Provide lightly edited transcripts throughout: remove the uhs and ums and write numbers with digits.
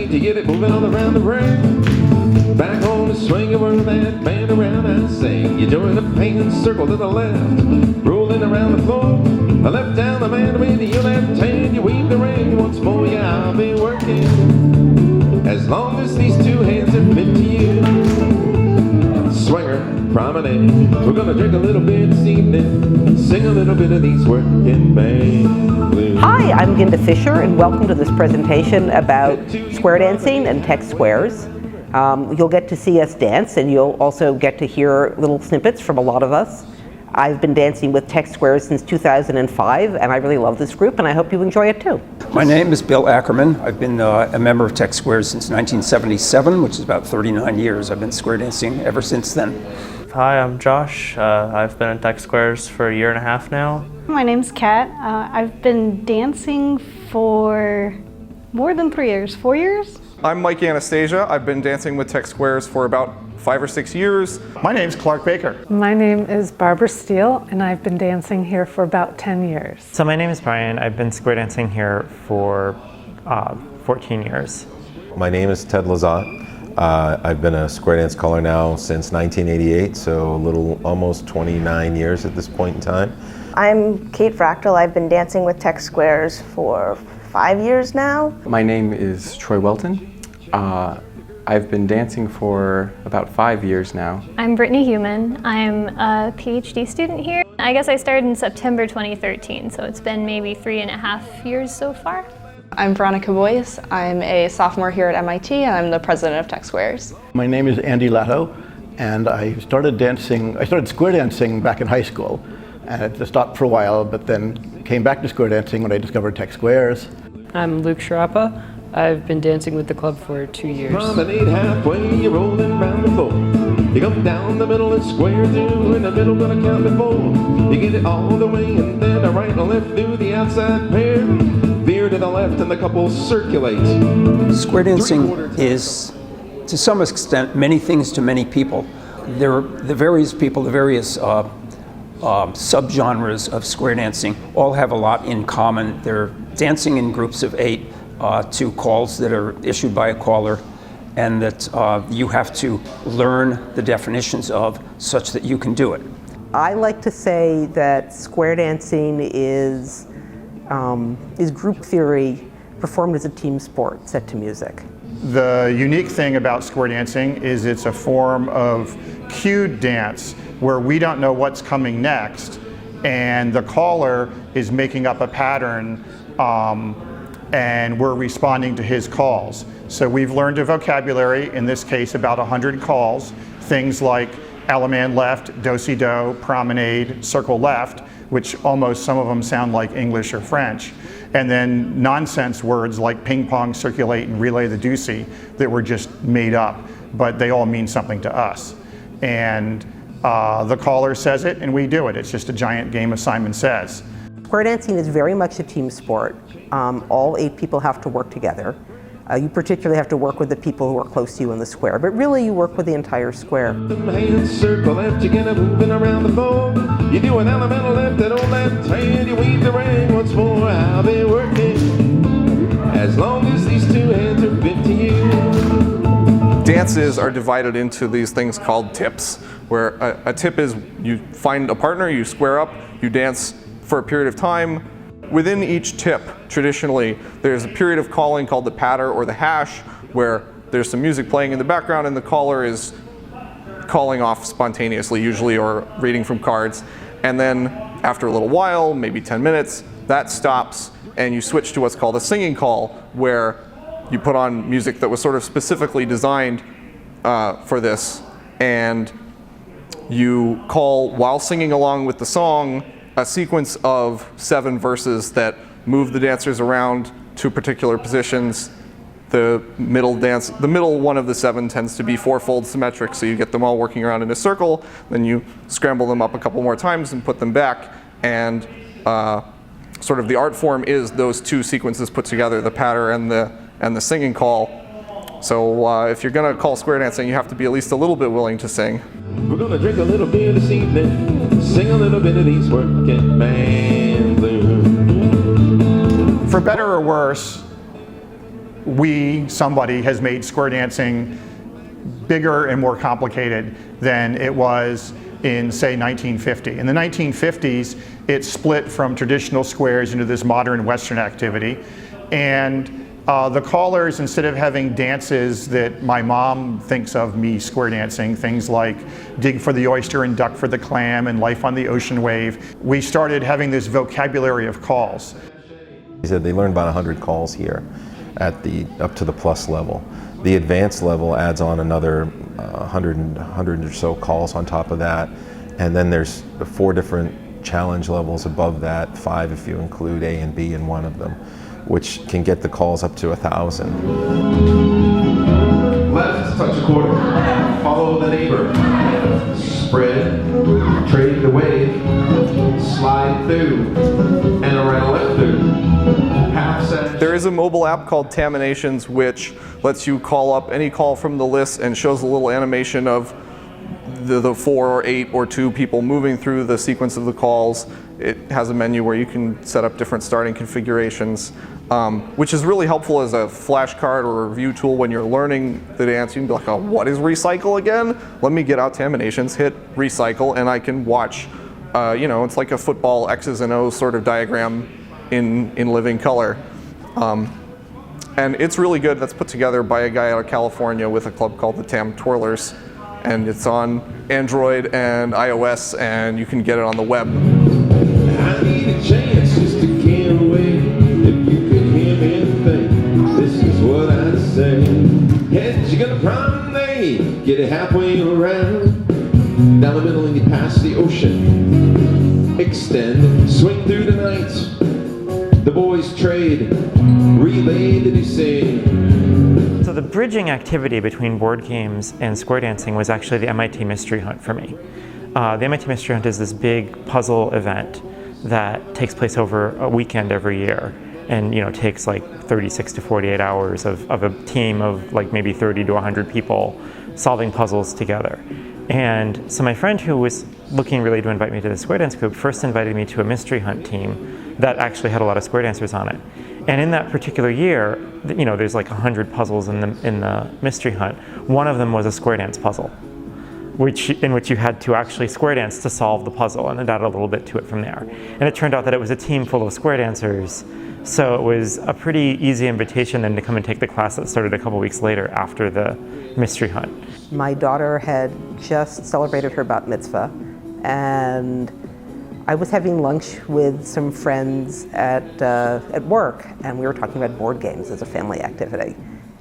Can't you get it moving all around the ring? Back on the swing of where that band around I sing. You join the painted circle to the left, rolling around the floor. I left down the man with your left hand, you weave the ring once more. Yeah, I'll be working as long as these two hands are fit to you. Swinger, promenade. We're gonna drink a little bit this evening, sing a little bit of these working man blues. Hi, I'm Ginda Fisher, and welcome to this presentation about square dancing and tech squares. You'll get to see us dance, and you'll also get to hear little snippets from a lot of us. I've been dancing with Tech Squares since 2005, and I really love this group, and I hope you enjoy it too. My name is Bill Ackerman. I've been a member of Tech Squares since 1977, which is about 39 years. I've been square dancing ever since then. Hi, I'm Josh. I've been in Tech Squares for a year and a half now. My name's Kat. I've been dancing for more than 3 years, 4 years. I'm Mike Anastasia. I've been dancing with Tech Squares for about 5 or 6 years. My name's Clark Baker. My name is Barbara Steele, and I've been dancing here for about 10 years. So my name is Brian. I've been square dancing here for 14 years. My name is Ted Lazat. I've been a square dance caller now since 1988, so almost 29 years at this point in time. I'm Kate Fractal. I've been dancing with Tech Squares for 5 years now. My name is Troy Welton. I've been dancing for about 5 years now. I'm Brittany Human. I'm a PhD student here. I guess I started in September 2013, so it's been maybe 3.5 years so far. I'm Veronica Boyce. I'm a sophomore here at MIT, and I'm the president of Tech Squares. My name is Andy Latto, and I started square dancing back in high school. And it stopped for a while, but then came back to square dancing when I discovered Tech Squares. I'm Luke Sharapa. I've been dancing with the club for 2 years. Promenade halfway, you're rolling around the floor. You come down the middle and square two, in the middle gonna count before. You get it all the way and then a right and left through the outside pair. Veer to the left and the couple circulate. Square dancing is, to some extent, many things to many people. There are the various people, the various subgenres of square dancing all have a lot in common. They're dancing in groups of 8 to calls that are issued by a caller, and that you have to learn the definitions of such that you can do it. I like to say that square dancing is group theory performed as a team sport set to music. The unique thing about square dancing is it's a form of cued dance where we don't know what's coming next, and the caller is making up a pattern and we're responding to his calls. So we've learned a vocabulary, in this case about 100 calls, things like Alaman left, do-si-do, promenade, circle left, which almost some of them sound like English or French. And then nonsense words like ping pong, circulate, and relay the deucey that were just made up, but they all mean something to us. And the caller says it and we do it. It's just a giant game of Simon Says. Square dancing is very much a team sport. All 8 people have to work together. You particularly have to work with the people who are close to you in the square, but really you work with the entire square. Hands circle left, you get it moving around the floor. You do an elemental left and on left hand, you weave the ring once more. I'll be working as long as these two hands are fit to you. Dances are divided into these things called tips, where a tip is you find a partner, you square up, you dance for a period of time. Within each tip, traditionally, there's a period of calling called the patter or the hash, where there's some music playing in the background and the caller is calling off spontaneously, usually, or reading from cards. And then after a little while, maybe 10 minutes, that stops and you switch to what's called a singing call, where you put on music that was sort of specifically designed for this, and you call, while singing along with the song, a sequence of 7 verses that move the dancers around to particular positions. The middle one of the 7 tends to be 4-fold symmetric, so you get them all working around in a circle, then you scramble them up a couple more times and put them back, and sort of the art form is those 2 sequences put together, the patter and the singing call. So if you're gonna call square dancing, you have to be at least a little bit willing to sing. We're gonna drink a little beer this evening, sing a little bit of these working man blues. For better or worse, somebody has made square dancing bigger and more complicated than it was in, say, 1950. In the 1950s, it split from traditional squares into this modern Western activity. And the callers, instead of having dances that my mom thinks of me square dancing, things like dig for the oyster and duck for the clam and life on the ocean wave, we started having this vocabulary of calls. He said they learn about 100 calls here at up to the plus level. The advanced level adds on another 100 or so calls on top of that. And then there's 4 different challenge levels above that, 5 if you include A and B in one of them, which can get the calls up to 1,000. Left, touch a quarter. Follow the neighbor. Spread, trade the wave, slide through, and a right and left through. Half set. There is a mobile app called Taminations, which lets you call up any call from the list and shows a little animation of the 4 or 8 or 2 people moving through the sequence of the calls. It has a menu where you can set up different starting configurations, which is really helpful as a flashcard or a review tool when you're learning the dance. You can be like, oh, what is recycle again? Let me get out Taminations, hit recycle, and I can watch, it's like a football X's and O's sort of diagram in living color. And it's really good. That's put together by a guy out of California with a club called the Tam Twirlers. And it's on Android and iOS, and you can get it on the web. I need a chance just to get away. If you could hear me think, this is what I'd say. Head, you're gonna promenade, get it halfway around, down the middle and get past the ocean. Extend, swing through the night. The boys trade, relay the say. So the bridging activity between board games and square dancing was actually the MIT Mystery Hunt for me. The MIT Mystery Hunt is this big puzzle event that takes place over a weekend every year, and takes like 36 to 48 hours of a team of like maybe 30 to 100 people solving puzzles together. And so my friend, who was looking really to invite me to the square dance group, first invited me to a mystery hunt team that actually had a lot of square dancers on it. And in that particular year, there's like 100 puzzles in the mystery hunt. One of them was a square dance puzzle, in which you had to actually square dance to solve the puzzle, and it added a little bit to it from there. And it turned out that it was a team full of square dancers, so it was a pretty easy invitation then to come and take the class that started a couple weeks later after the mystery hunt. My daughter had just celebrated her bat mitzvah, and I was having lunch with some friends at work, and we were talking about board games as a family activity.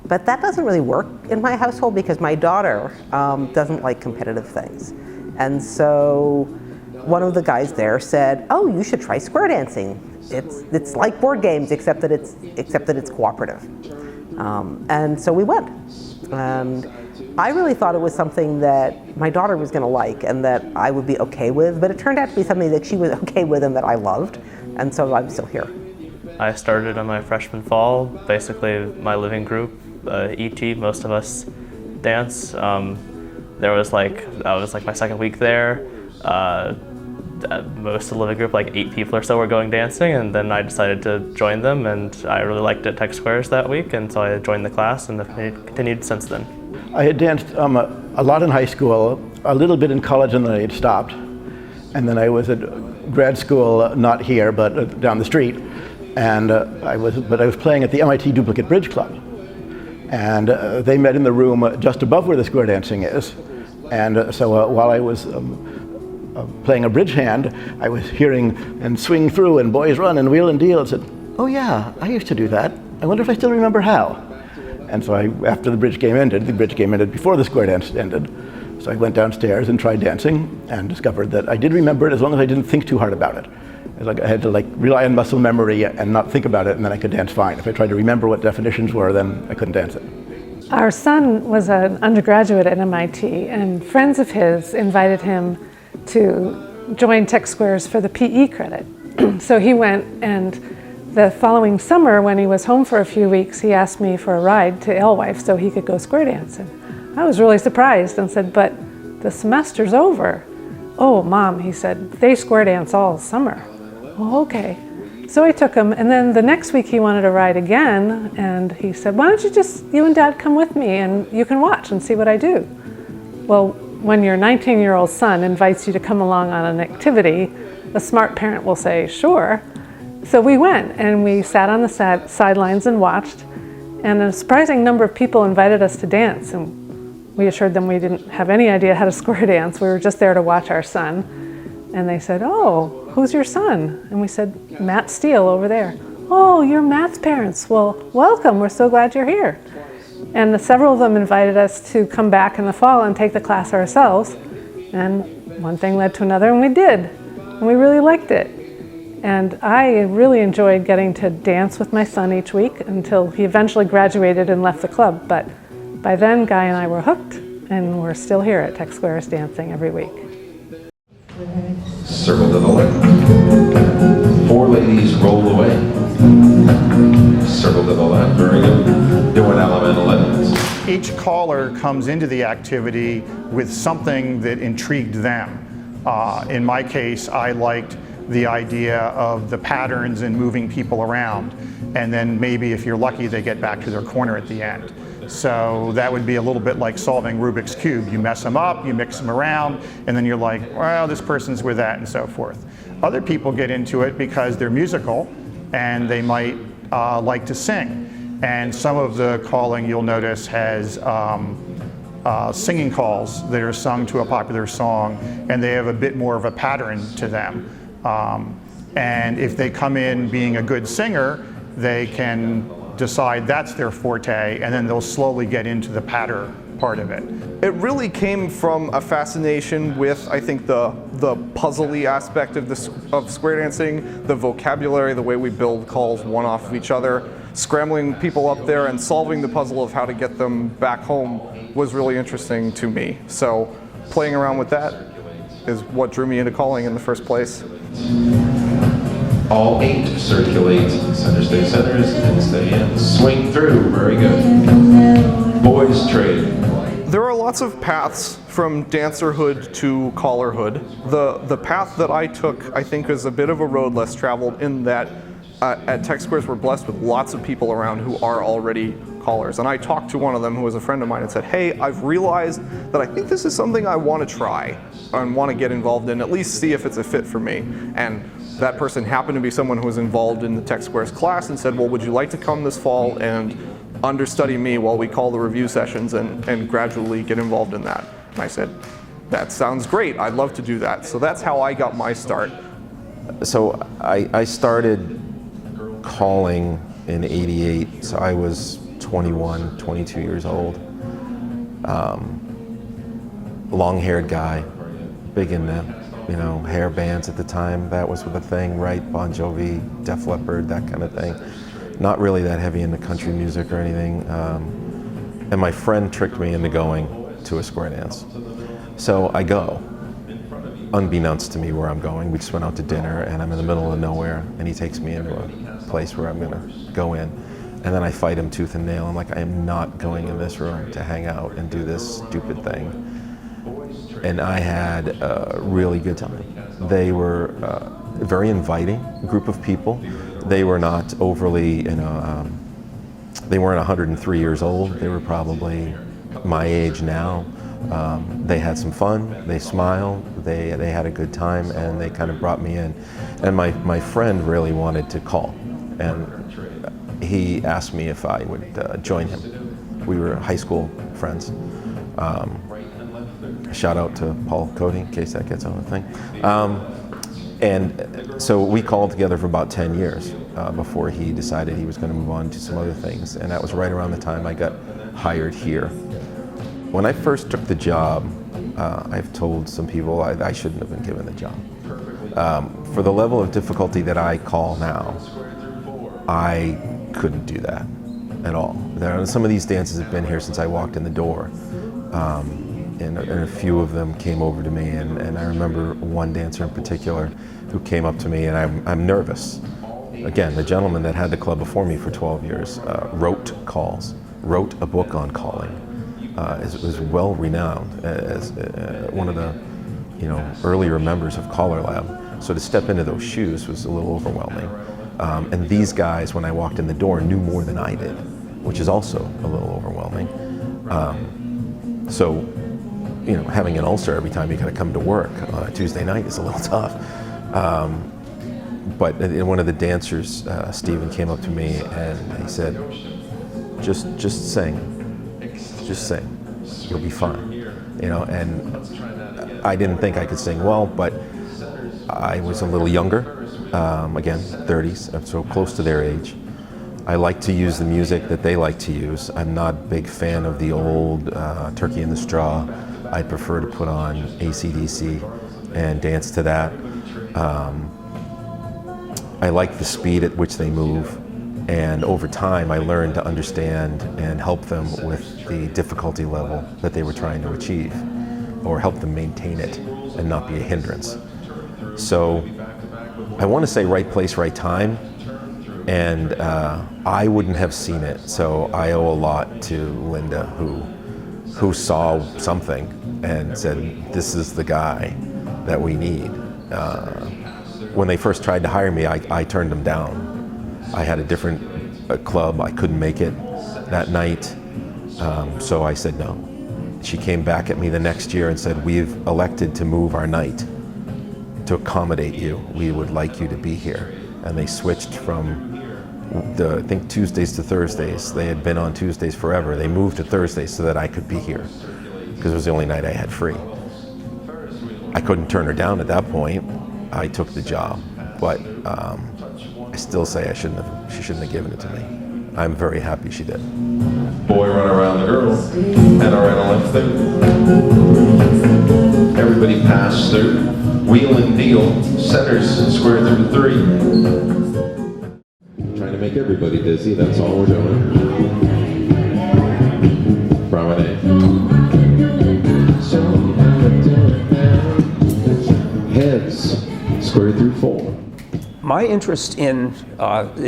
But that doesn't really work in my household because my daughter doesn't like competitive things. And so one of the guys there said, oh, you should try square dancing. It's like board games except that it's cooperative. And so we went. And I really thought it was something that my daughter was going to like and that I would be okay with, but it turned out to be something that she was okay with and that I loved, and so I'm still here. I started on my freshman fall. Basically, my living group, ET, most of us dance. That was like my second week there. Most of the living group, like 8 people or so, were going dancing, and then I decided to join them, and I really liked it at Tech Squares that week, and so I joined the class and have continued since then. I had danced a lot in high school, a little bit in college, and then I had stopped. And then I was at grad school, not here, but down the street, and I was playing at the MIT Duplicate Bridge Club. And they met in the room just above where the square dancing is. And so while I was playing a bridge hand, I was hearing and swing through and boys run and wheel and deal, and said, oh yeah, I used to do that. I wonder if I still remember how. And so after the bridge game ended before the square dance ended, so I went downstairs and tried dancing and discovered that I did remember it as long as I didn't think too hard about it. It's like I had to rely on muscle memory and not think about it, and then I could dance fine. If I tried to remember what definitions were, then I couldn't dance it. Our son was an undergraduate at MIT, and friends of his invited him to join Tech Squares for the PE credit. So he went, and the following summer, when he was home for a few weeks, he asked me for a ride to Alewife so he could go square dancing. I was really surprised and said, but the semester's over. Oh, Mom, he said, they square dance all summer. Oh, okay. So I took him, and then the next week he wanted to ride again, and he said, why don't you and Dad come with me and you can watch and see what I do. Well, when your 19-year-old son invites you to come along on an activity, a smart parent will say, sure. So we went, and we sat on the sidelines and watched, and a surprising number of people invited us to dance, and we assured them we didn't have any idea how to square dance. We were just there to watch our son. And they said, oh, who's your son? And we said, Matt Steele over there. Oh, you're Matt's parents. Well, welcome, we're so glad you're here. And several of them invited us to come back in the fall and take the class ourselves. And one thing led to another, and we did. And we really liked it. And I really enjoyed getting to dance with my son each week until he eventually graduated and left the club. But by then, Guy and I were hooked, and we're still here at Tech Squares dancing every week. Circle to the left. 4 ladies roll away. Circle to the left. Very good. Doing element 11. Each caller comes into the activity with something that intrigued them. In my case, I liked the idea of the patterns and moving people around. And then maybe if you're lucky, they get back to their corner at the end. So that would be a little bit like solving Rubik's Cube. You mess them up, you mix them around, and then you're like, well, this person's with that, and so forth. Other people get into it because they're musical, and they might like to sing. And some of the calling, you'll notice, has singing calls that are sung to a popular song, and they have a bit more of a pattern to them. And if they come in being a good singer, they can decide that's their forte, and then they'll slowly get into the patter part of it. It really came from a fascination with, I think, the puzzly aspect of square dancing, the vocabulary, the way we build calls one off of each other. Scrambling people up there and solving the puzzle of how to get them back home was really interesting to me. So playing around with that is what drew me into calling in the first place. All 8 circulate center, stay centers, and stay in. Swing through, very good. Boys trade. There are lots of paths from dancerhood to callerhood. The path that I took, I think, is a bit of a road less traveled in that at Tech Squares we're blessed with lots of people around who are already callers. And I talked to one of them who was a friend of mine and said, hey, I've realized that I think this is something I want to try and want to get involved in, at least see if it's a fit for me. And that person happened to be someone who was involved in the Tech Squares class and said, well, would you like to come this fall and understudy me while we call the review sessions and gradually get involved in that? And I said, that sounds great, I'd love to do that. So that's how I got my start. So I started calling in '88, so I was 21, 22 years old. Long-haired guy, big in the hair bands at the time. That was the thing, right? Bon Jovi, Def Leppard, that kind of thing. Not really that heavy into country music or anything. And my friend tricked me into going to a square dance. So I go, unbeknownst to me where I'm going. We just went out to dinner and I'm in the middle of nowhere and he takes me into a place where I'm gonna go in. And then I fight him tooth and nail. I'm like, I am not going in this room to hang out and do this stupid thing. And I had a really good time. They were a very inviting group of people. They were not overly, they weren't 103 years old. They were probably my age now. They had some fun, they smiled, they had a good time, and they kind of brought me in. And my friend really wanted to call, and he asked me if I would join him. We were high school friends. Shout out to Paul Cody, in case that gets on the thing. And so we called together for about 10 years before he decided he was going to move on to some other things. And that was right around the time I got hired here. When I first took the job, I've told some people I shouldn't have been given the job. For the level of difficulty that I call now, I couldn't do that at all. Some of these dances have been here since I walked in the door. And a few of them came over to me, and I remember one dancer in particular who came up to me, and I'm nervous. Again, the gentleman that had the club before me for 12 years wrote calls, wrote a book on calling, is well renowned as one of the earlier members of Caller Lab. So to step into those shoes was a little overwhelming. And these guys, when I walked in the door, knew more than I did, which is also a little overwhelming. So, you know, having an ulcer every time you gotta come to work on a Tuesday night is a little tough. But one of the dancers, Stephen, came up to me and he said, just sing, you'll be fine. You know, and I didn't think I could sing well, but I was a little younger, again, 30s, so close to their age. I like to use the music that they like to use. I'm not a big fan of the old Turkey in the Straw. I prefer to put on AC/DC and dance to that. I like the speed at which they move, and over time I learned to understand and help them with the difficulty level that they were trying to achieve, or help them maintain it and not be a hindrance. So I want to say right place, right time, and I wouldn't have seen it, so I owe a lot to Linda, who saw something and said, this is the guy that we need. When they first tried to hire me, I turned them down. I had a different club, I couldn't make it that night, so I said no. She came back at me the next year and said, we've elected to move our night to accommodate you. We would like you to be here. And they switched from I think Tuesdays to Thursdays. They had been on Tuesdays forever. They moved to Thursdays so that I could be here, because it was the only night I had free. I couldn't turn her down at that point. I took the job, but I still say she shouldn't have given it to me. I'm very happy she did. Boy run around the girl, head around the left thing. Everybody pass through, wheel and deal, centers and square through 3. Trying to make everybody dizzy, that's all we're doing. Promenade. Heads, square through 4. My interest in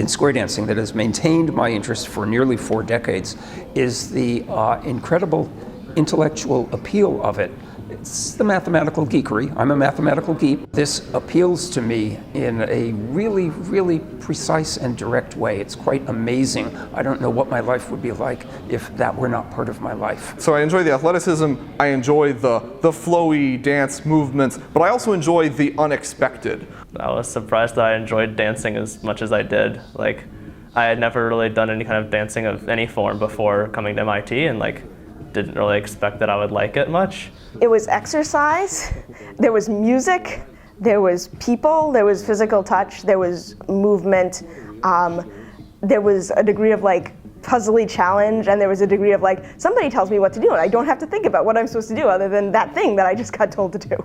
square dancing, that has maintained my interest for nearly 4 decades, is the incredible intellectual appeal of it. It's the mathematical geekery. I'm a mathematical geek. This appeals to me in a really, really precise and direct way. It's quite amazing. I don't know what my life would be like if that were not part of my life. So I enjoy the athleticism, I enjoy the flowy dance movements, but I also enjoy the unexpected. I was surprised that I enjoyed dancing as much as I did. Like, I had never really done any kind of dancing of any form before coming to MIT, and didn't really expect that I would like it much. It was exercise, there was music, there was people, there was physical touch, there was movement, there was a degree of puzzly challenge, and there was a degree of somebody tells me what to do and I don't have to think about what I'm supposed to do other than that thing that I just got told to do.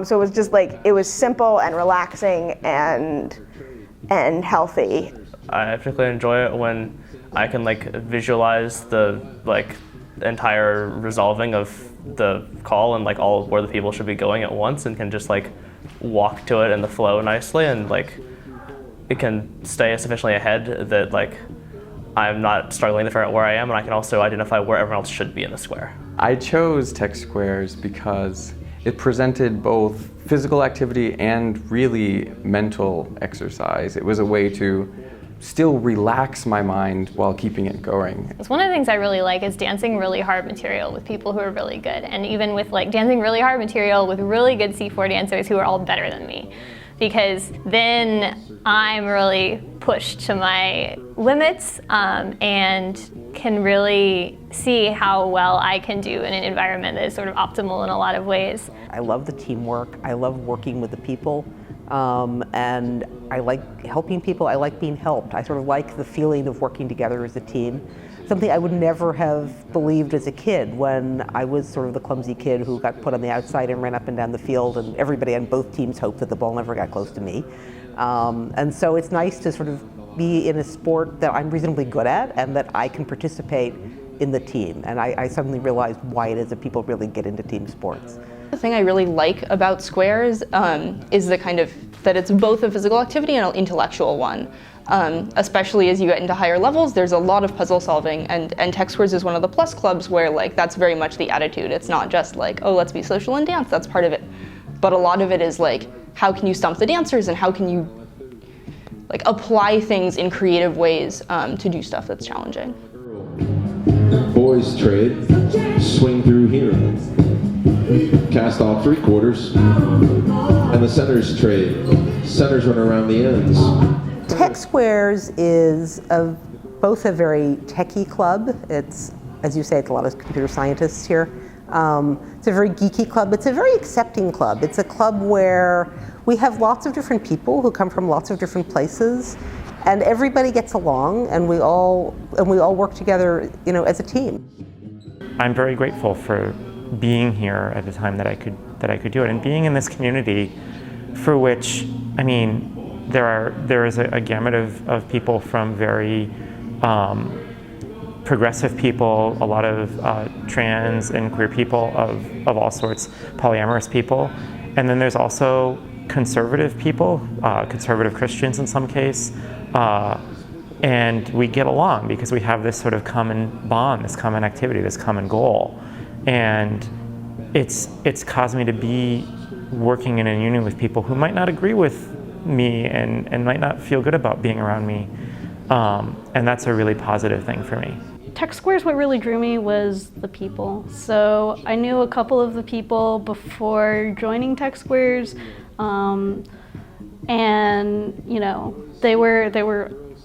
So it was just it was simple and relaxing and healthy. I particularly enjoy it when I can visualize the entire resolving of the call and all where the people should be going at once, and can just walk to it in the flow nicely, and it can stay sufficiently ahead that I'm not struggling to figure out where I am, and I can also identify where everyone else should be in the square. I chose Tech Squares because it presented both physical activity and really mental exercise. It was a way to still relax my mind while keeping it going. One of the things I really like is dancing really hard material with people who are really good, and even with dancing really hard material with really good C4 dancers who are all better than me, because then I'm really pushed to my limits and can really see how well I can do in an environment that is sort of optimal in a lot of ways. I love the teamwork. I love working with the people. And I like helping people. I like being helped. I sort of like the feeling of working together as a team. Something I would never have believed as a kid, when I was sort of the clumsy kid who got put on the outside and ran up and down the field, and everybody on both teams hoped that the ball never got close to me. And so it's nice to sort of be in a sport that I'm reasonably good at and that I can participate in the team. And I suddenly realized why it is that people really get into team sports. The thing I really like about squares is that it's both a physical activity and an intellectual one. Especially as you get into higher levels, there's a lot of puzzle solving, and Tech Squares is one of the plus clubs where that's very much the attitude. It's not just oh, let's be social and dance, that's part of it. But a lot of it is how can you stump the dancers, and how can you like apply things in creative ways to do stuff that's challenging. Boys trade, swing through here. Cast off 3/4, and the centers trade. Centers run around the ends. Tech Squares is both a very techie club. It's, as you say, it's a lot of computer scientists here. It's a very geeky club. It's a very accepting club. It's a club where we have lots of different people who come from lots of different places, and everybody gets along, and we all work together, you know, as a team. I'm very grateful for being here at the time that I could do it, and being in this community, for which, I mean, there is a gamut of people, from very progressive people, a lot of trans and queer people of all sorts, polyamorous people, and then there's also conservative people, conservative Christians in some case, and we get along because we have this sort of common bond, this common activity, this common goal. And it's caused me to be working in a union with people who might not agree with me and might not feel good about being around me. And that's a really positive thing for me. Tech Squares, what really drew me was the people. So I knew a couple of the people before joining Tech Squares, and you know, they were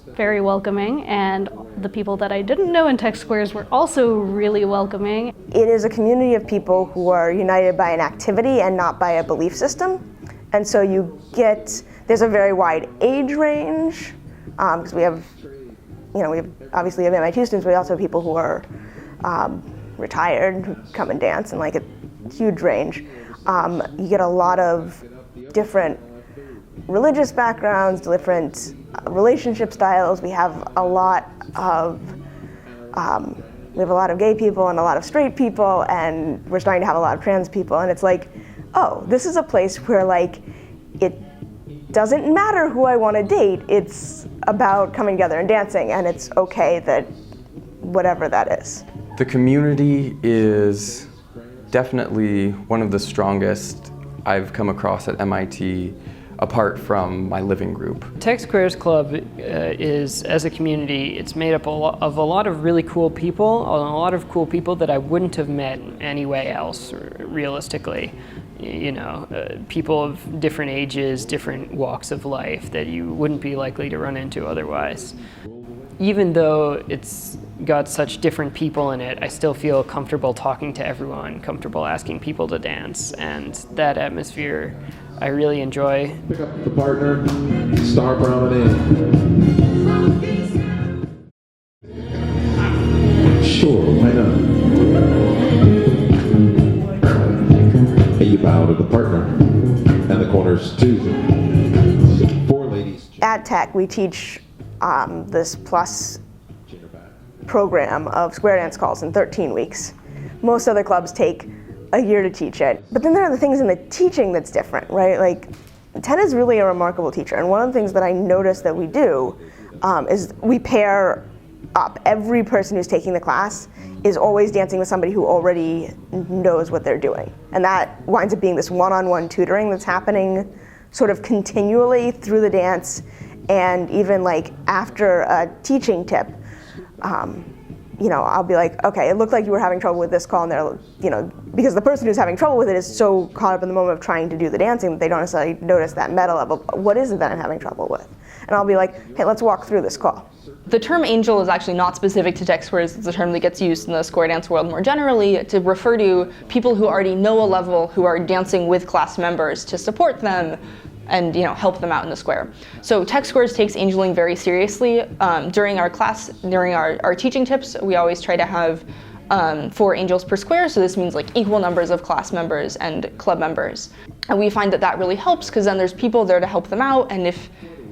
very welcoming, and the people that I didn't know in Tech Squares were also really welcoming. It is a community of people who are united by an activity and not by a belief system. And so there's a very wide age range, because we obviously have MIT students, but we also have people who are retired, who come and dance, and like a huge range. You get a lot of different religious backgrounds, different relationship styles. We have a lot of gay people and a lot of straight people, and we're starting to have a lot of trans people. And it's like, oh, this is a place where like it doesn't matter who I want to date. It's about coming together and dancing, and it's okay that whatever that is. The community is definitely one of the strongest I've come across at MIT, apart from my living group. Tech Squares Club is, as a community, it's made up of a lot of really cool people, a lot of cool people that I wouldn't have met anyway else, realistically. You know, people of different ages, different walks of life that you wouldn't be likely to run into otherwise. Even though it's got such different people in it, I still feel comfortable talking to everyone, comfortable asking people to dance, and that atmosphere I really enjoy. Pick up the partner, star promenade. Sure, why not? And you bow to the partner, and the corners too. 4 ladies. At Tech, we teach this plus program of square dance calls in 13 weeks. Most other clubs take a year to teach it. But then there are the things in the teaching that's different, right? Like, Ted is really a remarkable teacher, and one of the things that I noticed that we do is we pair up. Every person who's taking the class is always dancing with somebody who already knows what they're doing. And that winds up being this one-on-one tutoring that's happening sort of continually through the dance, and even like after a teaching tip, you know, I'll be like, okay, it looked like you were having trouble with this call, and they're, you know, because the person who's having trouble with it is so caught up in the moment of trying to do the dancing that they don't necessarily notice that meta level. What is it that I'm having trouble with? And I'll be like, hey, let's walk through this call. The term angel is actually not specific to Tech Squares. It's a term that gets used in the square dance world more generally to refer to people who already know a level, who are dancing with class members to support them and, you know, help them out in the square. So Tech Squares takes angeling very seriously. During our class, during our teaching tips, we always try to have 4 angels per square, so this means like equal numbers of class members and club members. And we find that that really helps, because then there's people there to help them out, and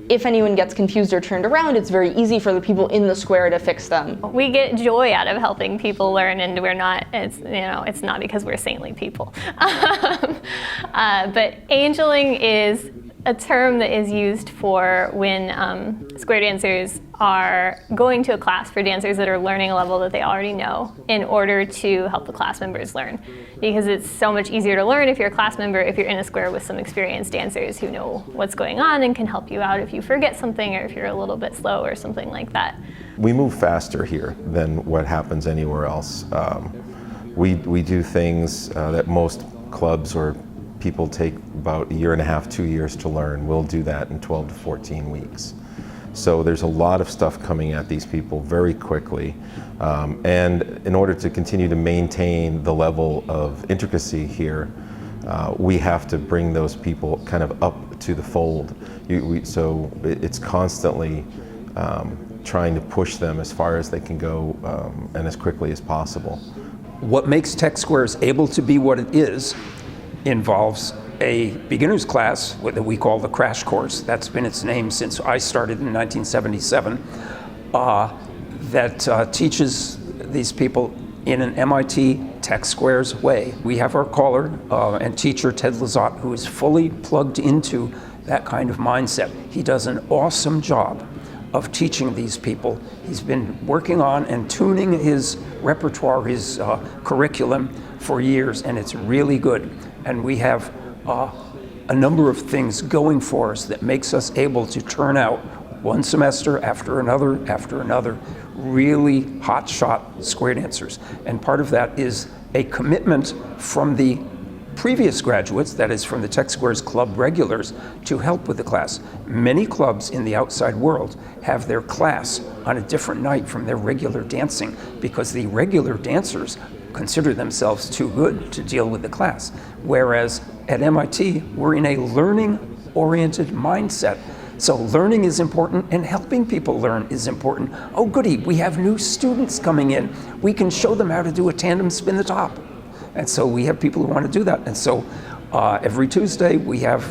if anyone gets confused or turned around, it's very easy for the people in the square to fix them. We get joy out of helping people learn, and we're not, it's not because we're saintly people. But angeling is a term that is used for when square dancers are going to a class for dancers that are learning a level that they already know in order to help the class members learn. Because it's so much easier to learn if you're a class member, if you're in a square with some experienced dancers who know what's going on and can help you out if you forget something or if you're a little bit slow or something like that. We move faster here than what happens anywhere else. We do things that most clubs or people take about a year and a half, 2 years to learn. We'll do that in 12 to 14 weeks. So there's a lot of stuff coming at these people very quickly. And in order to continue to maintain the level of intricacy here, we have to bring those people kind of up to the fold. So it's constantly trying to push them as far as they can go and as quickly as possible. What makes Tech Squares able to be what it is involves a beginner's class that we call the Crash Course. That's been its name since I started in 1977. That teaches these people in an MIT Tech Squares way. We have our caller and teacher, Ted Lizotte, who is fully plugged into that kind of mindset. He does an awesome job of teaching these people. He's been working on and tuning his repertoire, his curriculum for years, and it's really good. And we have a number of things going for us that makes us able to turn out one semester after another, really hotshot square dancers. And part of that is a commitment from the previous graduates, that is from the Tech Squares Club regulars, to help with the class. Many clubs in the outside world have their class on a different night from their regular dancing because the regular dancers consider themselves too good to deal with the class. Whereas at MIT, we're in a learning-oriented mindset. So learning is important and helping people learn is important. Oh goody, we have new students coming in. We can show them how to do a tandem spin the top. And so we have people who want to do that. And so every Tuesday we have,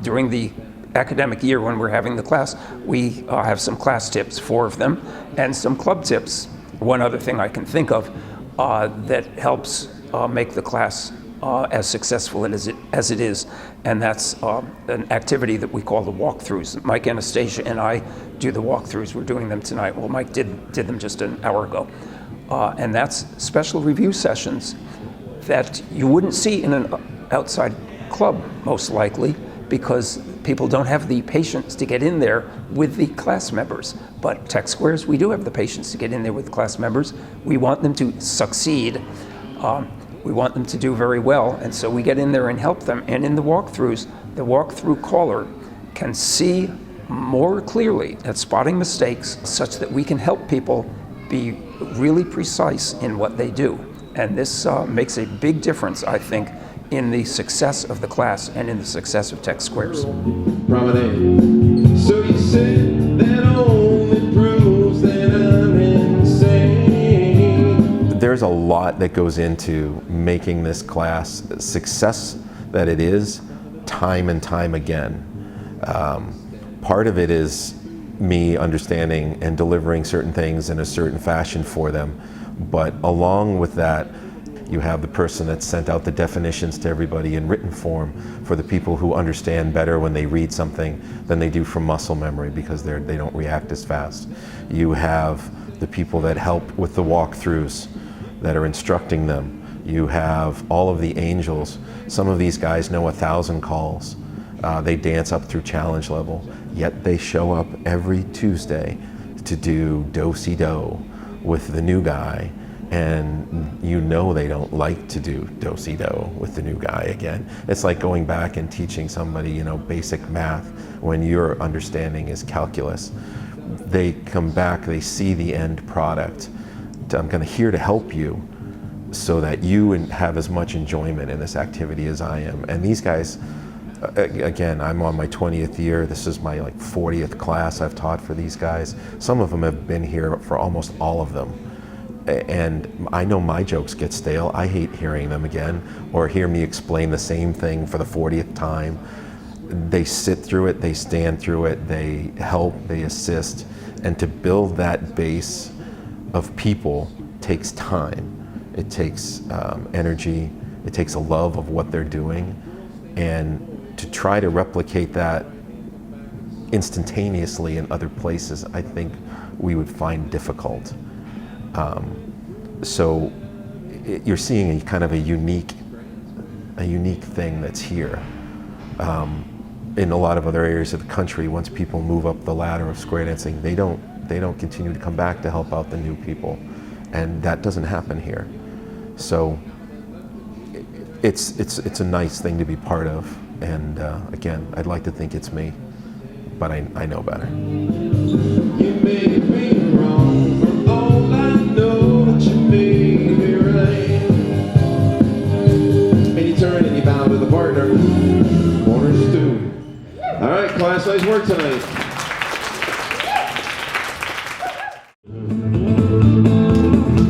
during the academic year when we're having the class, we have some class tips, 4 of them, and some club tips. One other thing I can think of that helps make the class as successful as it is, and that's an activity that we call the walkthroughs. Mike Anastasia and I do the walkthroughs. We're doing them tonight. Well, Mike did them just an hour ago. And that's special review sessions that you wouldn't see in an outside club, most likely, because people don't have the patience to get in there with the class members. But Tech Squares, we do have the patience to get in there with the class members. We want them to succeed. We want them to do very well, and so we get in there and help them. And in the walkthroughs, the walkthrough caller can see more clearly at spotting mistakes such that we can help people be really precise in what they do. And this makes a big difference, I think, in the success of the class and in the success of Tech Squares. Promenade. So you said that only proves that I'm insane. There's a lot that goes into making this class a success that it is time and time again. Part of it is me understanding and delivering certain things in a certain fashion for them. But along with that, you have the person that sent out the definitions to everybody in written form for the people who understand better when they read something than they do from muscle memory because they don't react as fast. You have the people that help with the walkthroughs that are instructing them. You have all of the angels. Some of these guys know 1,000 calls. They dance up through challenge level, yet they show up every Tuesday to do do-si-do with the new guy, and you know they don't like to do do-si-do with the new guy again. It's like going back and teaching somebody, basic math when your understanding is calculus. They come back, they see the end product. I'm here to help you so that you have as much enjoyment in this activity as I am. And these guys, again, I'm on my 20th year. This is my 40th class I've taught for these guys. Some of them have been here for almost all of them. And I know my jokes get stale. I hate hearing them again or hear me explain the same thing for the 40th time. They sit through it, they stand through it, they help, they assist. And to build that base of people takes time. It takes energy, it takes a love of what they're doing. And to try to replicate that instantaneously in other places, I think we would find difficult. So you're seeing a kind of a unique thing that's here. In a lot of other areas of the country, once people move up the ladder of square dancing, they don't continue to come back to help out the new people, and that doesn't happen here. So it's a nice thing to be part of, and again, I'd like to think it's me, but I know better. You may be wrong, for all I know that you may be right. And you turn and you bow to the partner, corners two. All right, class, nice work tonight.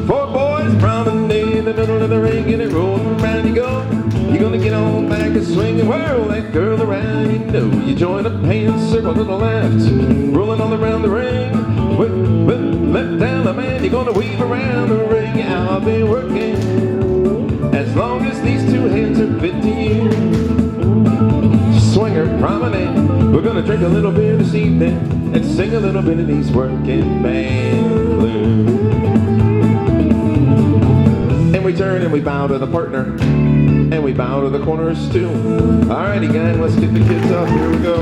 Four boys promenade in the middle of the ring, and it rolls around you go. You're gonna get on back and swing and whirl that girl around, you know. You join a hand circle to the left, rolling all around the ring. With left down the man, you're gonna weave around the ring. I'll be working as long as these two hands are fit to you. Swinger promenade, we're gonna drink a little beer this evening and sing a little bit of these working band blues. And we turn and we bow to the partner, and we bow to the corners too. Alrighty gang, let's get the kids up, here we go.